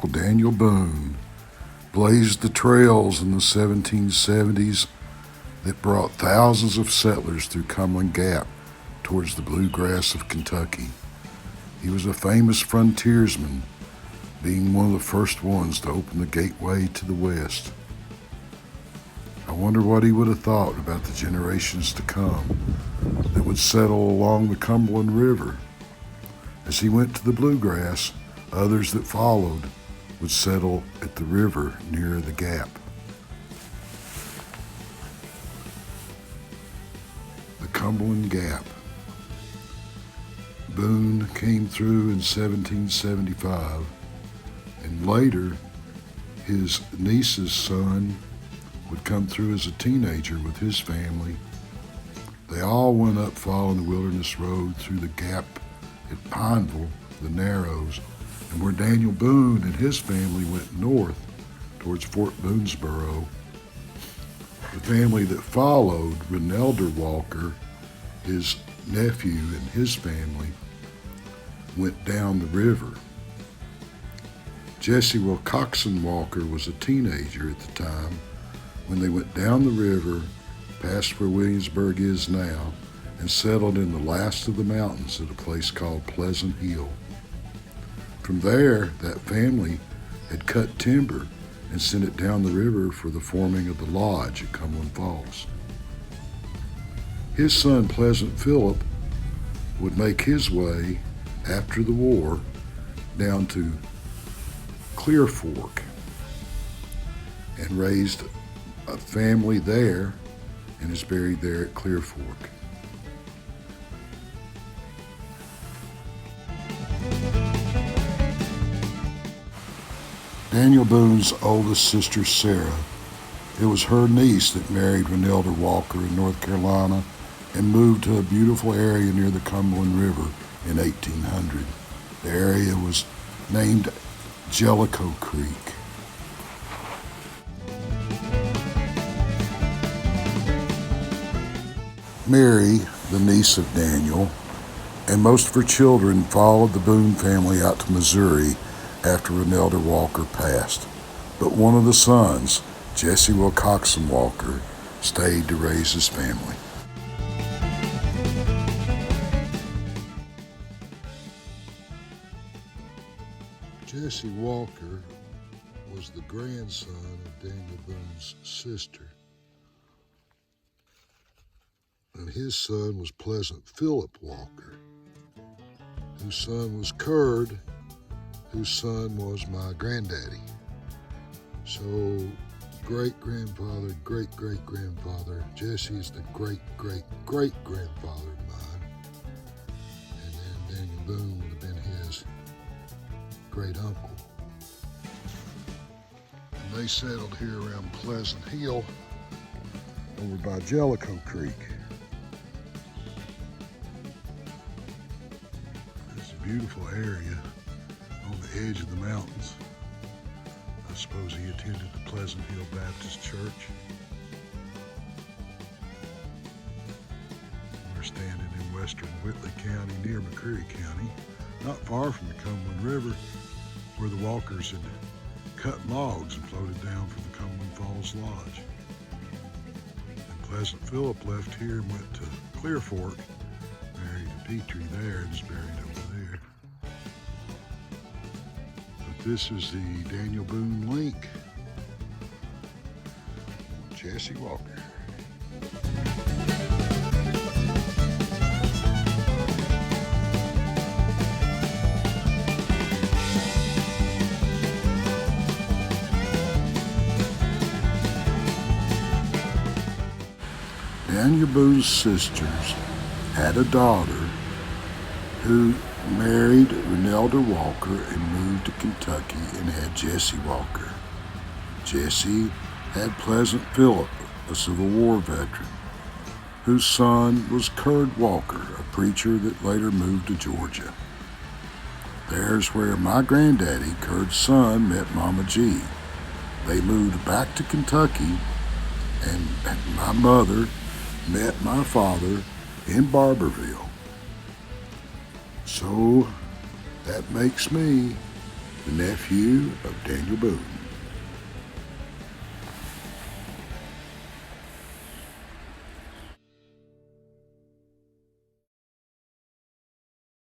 Uncle Daniel Boone blazed the trails in the 1770s that brought thousands of settlers through Cumberland Gap towards the bluegrass of Kentucky. He was a famous frontiersman, being one of the first ones to open the gateway to the West. I wonder what he would have thought about the generations to come that would settle along the Cumberland River. As he went to the bluegrass, others that followed would settle at the river near the gap. The Cumberland Gap. Boone came through in 1775, and later his niece's son would come through as a teenager with his family. They all went up following the Wilderness Road through the gap at Pineville, the Narrows, and where Daniel Boone and his family went north towards Fort Boonesboro. The family that followed, Renelder Walker, his nephew and his family, went down the river. Jesse Wilcoxon Walker was a teenager at the time when they went down the river, past where Williamsburg is now, and settled in the last of the mountains at a place called Pleasant Hill. From there, that family had cut timber and sent it down the river for the forming of the lodge at Cumberland Falls. His son, Pleasant Philip, would make his way after the war down to Clear Fork and raised a family there and is buried there at Clear Fork. Daniel Boone's oldest sister, Sarah, it was her niece that married Renelder Walker in North Carolina and moved to a beautiful area near the Cumberland River in 1800. The area was named Jellicoe Creek. Mary, the niece of Daniel, and most of her children followed the Boone family out to Missouri after Renelder Walker passed. But one of the sons, Jesse Wilcoxon Walker, stayed to raise his family. Jesse Walker was the grandson of Daniel Boone's sister, and his son was Pleasant Philip Walker, whose son was Curd, whose son was my granddaddy. So great-grandfather, great-great-grandfather, Jesse is the great-great-great-grandfather of mine, and then Daniel Boone would have been his great uncle. And they settled here around Pleasant Hill over by Jellicoe Creek. It's a beautiful area on the edge of the mountains. I suppose he attended the Pleasant Hill Baptist Church. We're standing in western Whitley County near McCreary County, not far from the Cumberland River, where the Walkers had cut logs and floated down for the Cumberland Falls Lodge. And Pleasant Philip left here and went to Clear Fork, married a Petrie there, and is buried over there. But this is the Daniel Boone link. Jesse Walker. Daniel Boone's sisters had a daughter who married Renelder Walker and moved to Kentucky and had Jesse Walker. Jesse had Pleasant Philip, a Civil War veteran, whose son was Curd Walker, a preacher that later moved to Georgia. There's where my granddaddy, Curd's son, met Mama G. They moved back to Kentucky, and my mother met my father in Barberville. So that makes me the nephew of Daniel Boone.